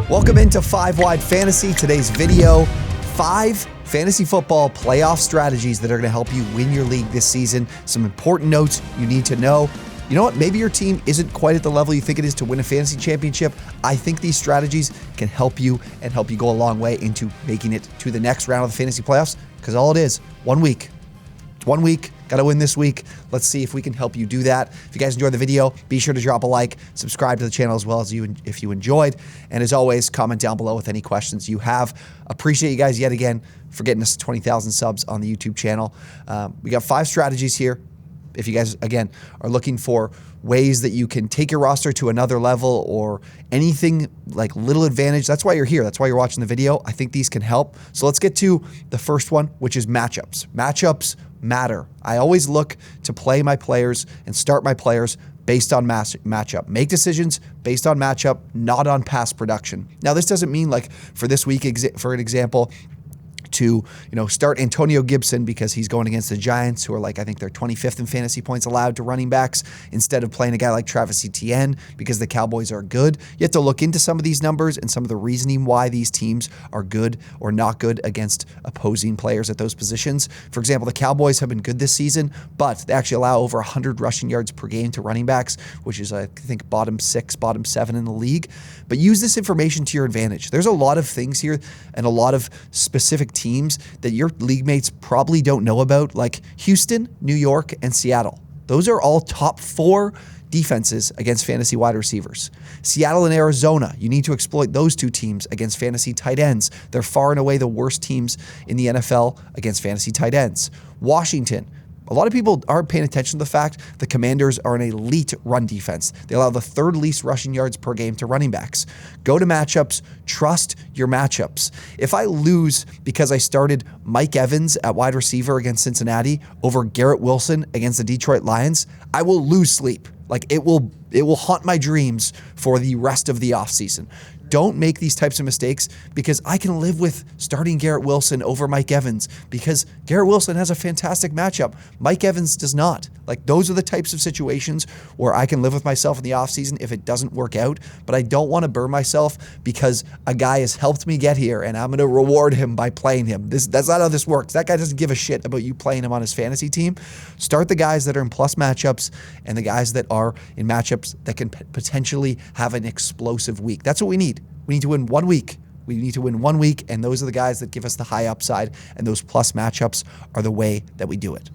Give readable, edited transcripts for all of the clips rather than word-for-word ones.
Welcome into 5 Wide Fantasy. Today's video, 5 fantasy football playoff strategies that are going to help you win your league this season. Some important notes you need to know. You know what? Maybe your team isn't quite at the level you think it is to win a fantasy championship. I think these strategies can help you and help you go a long way into making it to the next round of the fantasy playoffs, because all it is, 1 week. It's 1 week. Got to win this week. Let's see if we can help you do that. If you guys enjoyed the video, be sure to drop a like, subscribe to the channel as well as if you enjoyed. And as always, comment down below with any questions you have. Appreciate you guys yet again for getting us to 20,000 subs on the YouTube channel. We got 5 strategies here. If you guys, again, are looking for ways that you can take your roster to another level or anything like little advantage, that's why you're here. That's why you're watching the video. I think these can help. So let's get to the first one, which is matchups. Matchups matter. I always look to play my players and start my players based on matchup. Make decisions based on matchup, not on past production. Now, this doesn't mean like for this week, for an example, to start Antonio Gibson because he's going against the Giants, who are like, I think they're 25th in fantasy points allowed to running backs, instead of playing a guy like Travis Etienne because the Cowboys are good. You have to look into some of these numbers and some of the reasoning why these teams are good or not good against opposing players at those positions. For example, the Cowboys have been good this season, but they actually allow over 100 rushing yards per game to running backs, which is, I think, bottom 6, bottom 7 in the league. But use this information to your advantage. There's a lot of things here and a lot of specific teams that your league mates probably don't know about, like Houston, New York, and Seattle. Those are all top 4 defenses against fantasy wide receivers. Seattle and Arizona, you need to exploit those 2 teams against fantasy tight ends. They're far and away the worst teams in the NFL against fantasy tight ends. Washington, a lot of people aren't paying attention to the fact the Commanders are an elite run defense. They allow the 3rd least rushing yards per game to running backs. Go to matchups. Trust your matchups. If I lose because I started Mike Evans at wide receiver against Cincinnati over Garrett Wilson against the Detroit Lions, I will lose sleep. Like it will haunt my dreams for the rest of the offseason. Don't make these types of mistakes, because I can live with starting Garrett Wilson over Mike Evans because Garrett Wilson has a fantastic matchup. Mike Evans does not. Like, those are the types of situations where I can live with myself in the offseason if it doesn't work out, but I don't want to burn myself because a guy has helped me get here and I'm going to reward him by playing him. That's not how this works. That guy doesn't give a shit about you playing him on his fantasy team. Start the guys that are in plus matchups and the guys that are in matchups that can potentially have an explosive week. That's what we need. We need to win 1 week. We need to win 1 week, and those are the guys that give us the high upside, and those plus matchups are the way that we do it.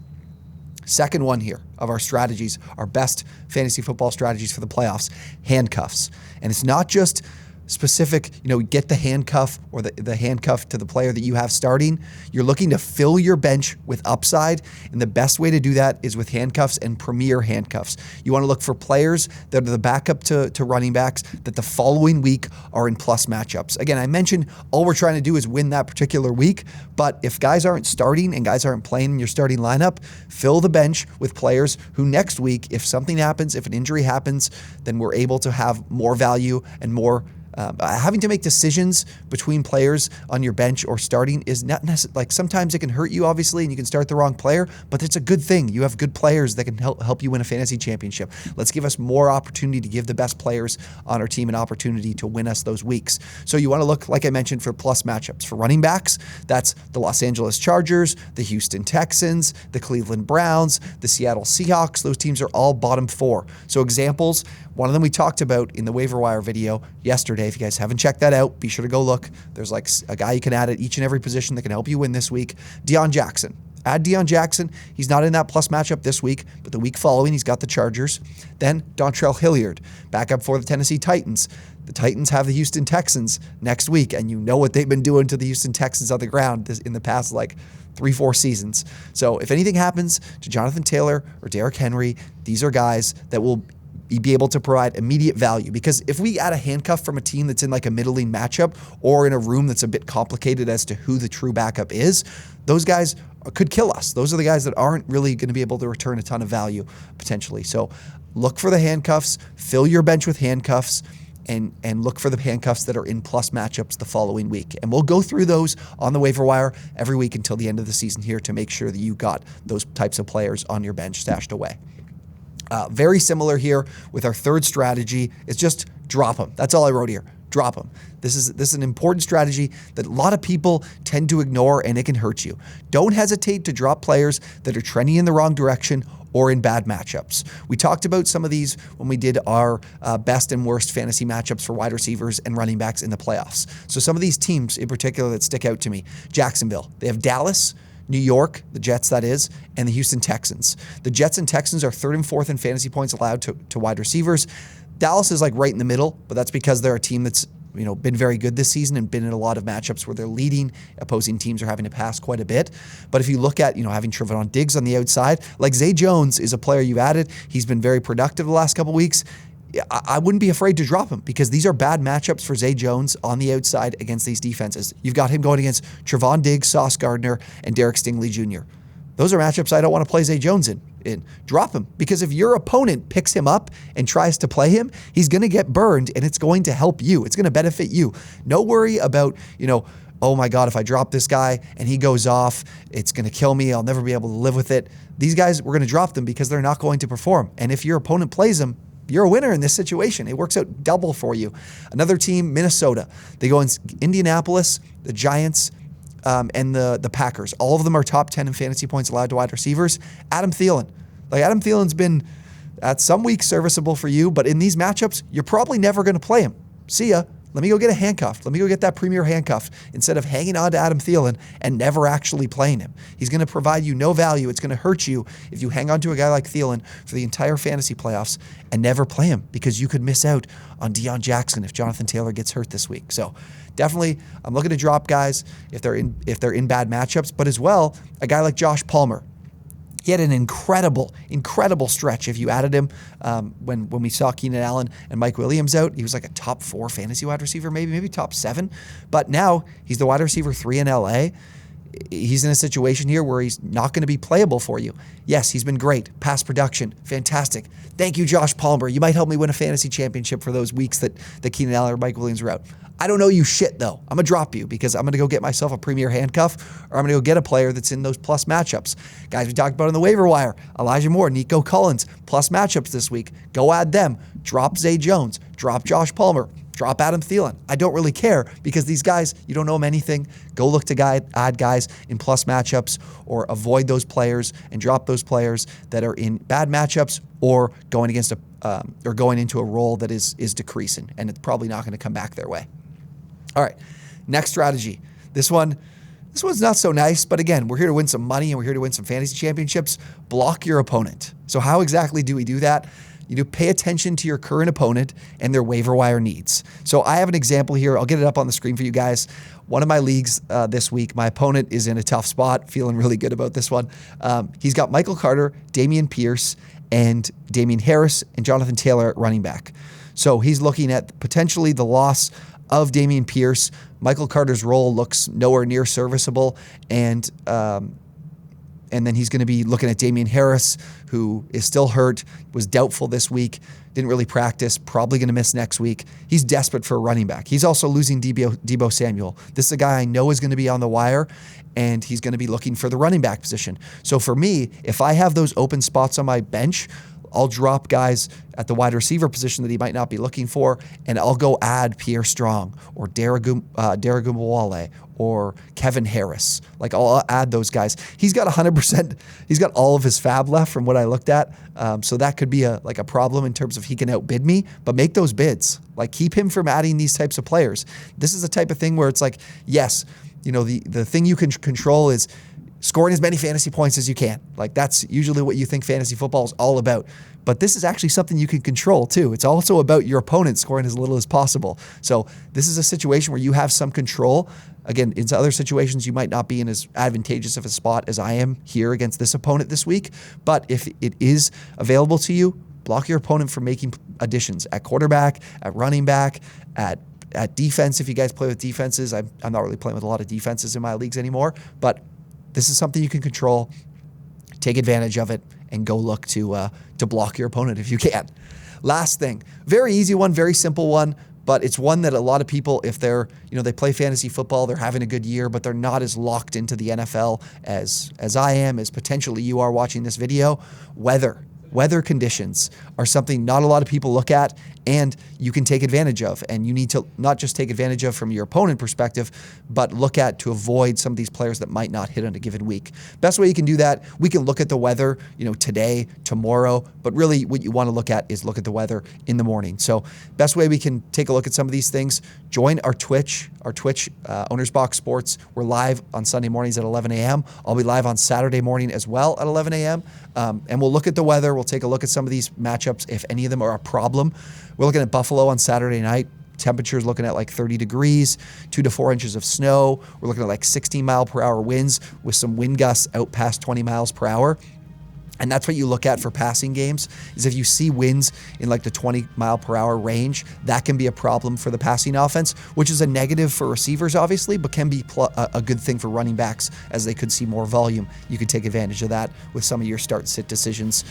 Second one here of our strategies, our best fantasy football strategies for the playoffs, handcuffs. And it's not just specific, get the handcuff or the handcuff to the player that you have starting. You're looking to fill your bench with upside, and the best way to do that is with handcuffs and premier handcuffs. You want to look for players that are the backup to running backs that the following week are in plus matchups. Again, I mentioned all we're trying to do is win that particular week, but if guys aren't starting and guys aren't playing in your starting lineup, fill the bench with players who next week, if something happens, if an injury happens, then we're able to have more value and more. Having to make decisions between players on your bench or starting is not necessary. Like, sometimes it can hurt you, obviously, and you can start the wrong player, but it's a good thing. You have good players that can help you win a fantasy championship. Let's give us more opportunity to give the best players on our team an opportunity to win us those weeks. So you want to look, like I mentioned, for plus matchups. For running backs, that's the Los Angeles Chargers, the Houston Texans, the Cleveland Browns, the Seattle Seahawks. Those teams are all bottom 4. So examples, one of them we talked about in the waiver wire video yesterday. If you guys haven't checked that out, be sure to go look. There's like a guy you can add at each and every position that can help you win this week. Deion Jackson. Add Deion Jackson. He's not in that plus matchup this week, but the week following, he's got the Chargers. Then Dontrell Hilliard, backup for the Tennessee Titans. The Titans have the Houston Texans next week, and you know what they've been doing to the Houston Texans on the ground in the past, like 3-4 seasons. So if anything happens to Jonathan Taylor or Derrick Henry, these are guys that will be able to provide immediate value. Because if we add a handcuff from a team that's in like a middling matchup or in a room that's a bit complicated as to who the true backup is, those guys could kill us. Those are the guys that aren't really going to be able to return a ton of value potentially. So look for the handcuffs, fill your bench with handcuffs, and look for the handcuffs that are in plus matchups the following week. And we'll go through those on the waiver wire every week until the end of the season here to make sure that you got those types of players on your bench stashed away. Very similar here with our third strategy. It's just drop them. That's all I wrote here. drop them. This is an important strategy that a lot of people tend to ignore, and it can hurt you. Don't hesitate to drop players that are trending in the wrong direction or in bad matchups. We talked about some of these when we did our best and worst fantasy matchups for wide receivers and running backs in the playoffs. So some of these teams in particular that stick out to me: Jacksonville. They have Dallas, New York, the Jets that is, and the Houston Texans. The Jets and Texans are 3rd and 4th in fantasy points allowed to wide receivers. Dallas is like right in the middle, but that's because they're a team that's been very good this season and been in a lot of matchups where they're leading. Opposing teams are having to pass quite a bit. But if you look at, having Trevon Diggs on the outside, like Zay Jones is a player you added. He's been very productive the last couple weeks. I wouldn't be afraid to drop him because these are bad matchups for Zay Jones on the outside against these defenses. You've got him going against Trevon Diggs, Sauce Gardner, and Derek Stingley Jr. Those are matchups I don't want to play Zay Jones in. Drop him, because if your opponent picks him up and tries to play him, he's going to get burned, and it's going to help you. It's going to benefit you. No worry about, oh my God, if I drop this guy and he goes off, it's going to kill me. I'll never be able to live with it. These guys, we're going to drop them because they're not going to perform. And if your opponent plays them, you're a winner in this situation. It works out double for you. Another team, Minnesota. They go in Indianapolis, the Giants, and the Packers. All of them are top 10 in fantasy points allowed to wide receivers. Adam Thielen. Adam Thielen's been at some weeks serviceable for you, but in these matchups, you're probably never going to play him. See ya. Let me go get a handcuff. Let me go get that premier handcuff instead of hanging on to Adam Thielen and never actually playing him. He's going to provide you no value. It's going to hurt you if you hang on to a guy like Thielen for the entire fantasy playoffs and never play him, because you could miss out on Deion Jackson if Jonathan Taylor gets hurt this week. So definitely, I'm looking to drop guys if they're in bad matchups, but as well, a guy like Josh Palmer. He had an incredible stretch. If you added him when we saw Keenan Allen and Mike Williams out, he was like a top 4 fantasy wide receiver, maybe top 7. But now he's the wide receiver 3 in LA. He's in a situation here where he's not going to be playable for you. Yes, he's been great. Pass production, fantastic. Thank you, Josh Palmer. You might help me win a fantasy championship for those weeks that Keenan Allen or Mike Williams were out. I don't know you shit, though. I'm going to drop you because I'm going to go get myself a premier handcuff, or I'm going to go get a player that's in those plus matchups. Guys we talked about on the waiver wire: Elijah Moore, Nico Collins, plus matchups this week. Go add them. Drop Zay Jones. Drop Josh Palmer. Drop Adam Thielen. I don't really care, because these guys, you don't know them anything. Go look to add guys in plus matchups, or avoid those players and drop those players that are in bad matchups or going against or going into a role that is decreasing, and it's probably not going to come back their way. All right, next strategy. This one's not so nice, but again, we're here to win some money and we're here to win some fantasy championships. Block your opponent. So how exactly do we do that? You pay attention to your current opponent and their waiver wire needs. So I have an example here. I'll get it up on the screen for you guys. One of my leagues this week, my opponent is in a tough spot, feeling really good about this one. He's got Michael Carter, Dameon Pierce, and Damian Harris, and Jonathan Taylor at running back. So he's looking at potentially the loss of Dameon Pierce. Michael Carter's role looks nowhere near serviceable, and then he's going to be looking at Damian Harris, who is still hurt, was doubtful this week, didn't really practice, probably going to miss next week. He's desperate for a running back. He's also losing Deebo Samuel. This is a guy I know is going to be on the wire, and he's going to be looking for the running back position. So for me, if I have those open spots on my bench, I'll drop guys at the wide receiver position that he might not be looking for, and I'll go add Pierre Strong or Daragumawale or Kevin Harris. I'll add those guys. He's got 100%. He's got all of his fab left from what I looked at. So that could be a problem in terms of he can outbid me, but make those bids. Keep him from adding these types of players. This is the type of thing where it's yes, the thing you can control is scoring as many fantasy points as you can. That's usually what you think fantasy football is all about. But this is actually something you can control too. It's also about your opponent scoring as little as possible. So this is a situation where you have some control. Again, in other situations, you might not be in as advantageous of a spot as I am here against this opponent this week. But if it is available to you, block your opponent from making additions at quarterback, at running back, at defense. If you guys play with defenses, I'm not really playing with a lot of defenses in my leagues anymore, but this is something you can control. Take advantage of it and go look to block your opponent if you can. Last thing, very easy one, very simple one, but it's one that a lot of people, if they're, they play fantasy football, they're having a good year, but they're not as locked into the NFL as I am, as potentially you are watching this video. Weather conditions are something not a lot of people look at, and you can take advantage of. And you need to not just take advantage of from your opponent perspective, but look at to avoid some of these players that might not hit on a given week. Best way you can do that, we can look at the weather, today, tomorrow, but really what you want to look at is look at the weather in the morning. So best way we can take a look at some of these things, join our Twitch, OwnersBox Sports. We're live on Sunday mornings at 11 a.m. I'll be live on Saturday morning as well at 11 a.m. And we'll look at the weather. We'll take a look at some of these matchups if any of them are a problem. We're looking at Buffalo on Saturday night. Temperatures looking at like 30 degrees, 2 to 4 inches of snow. We're looking at like 16-mile-per-hour winds with some wind gusts out past 20 miles per hour. And that's what you look at for passing games, is if you see winds in like the 20-mile-per-hour range, that can be a problem for the passing offense, which is a negative for receivers, obviously, but can be a good thing for running backs as they could see more volume. You could take advantage of that with some of your start-sit decisions.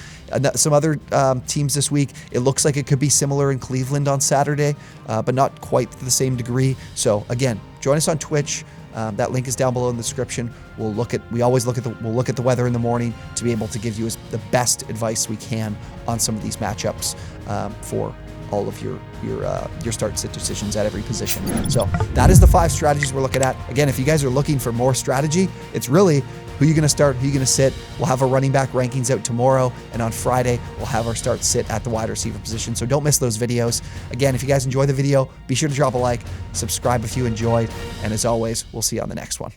Some other teams this week, it looks like it could be similar in Cleveland on Saturday, but not quite to the same degree. So again, join us on Twitch. That link is down below in the description. We'll look at the weather in the morning to be able to give you the best advice we can on some of these matchups for all of your start-sit decisions at every position. So that is the 5 strategies we're looking at. Again, if you guys are looking for more strategy, it's really who you're going to start, who you're going to sit. We'll have our running back rankings out tomorrow, and on Friday, we'll have our start-sit at the wide receiver position. So don't miss those videos. Again, if you guys enjoy the video, be sure to drop a like, subscribe if you enjoyed, and as always, we'll see you on the next one.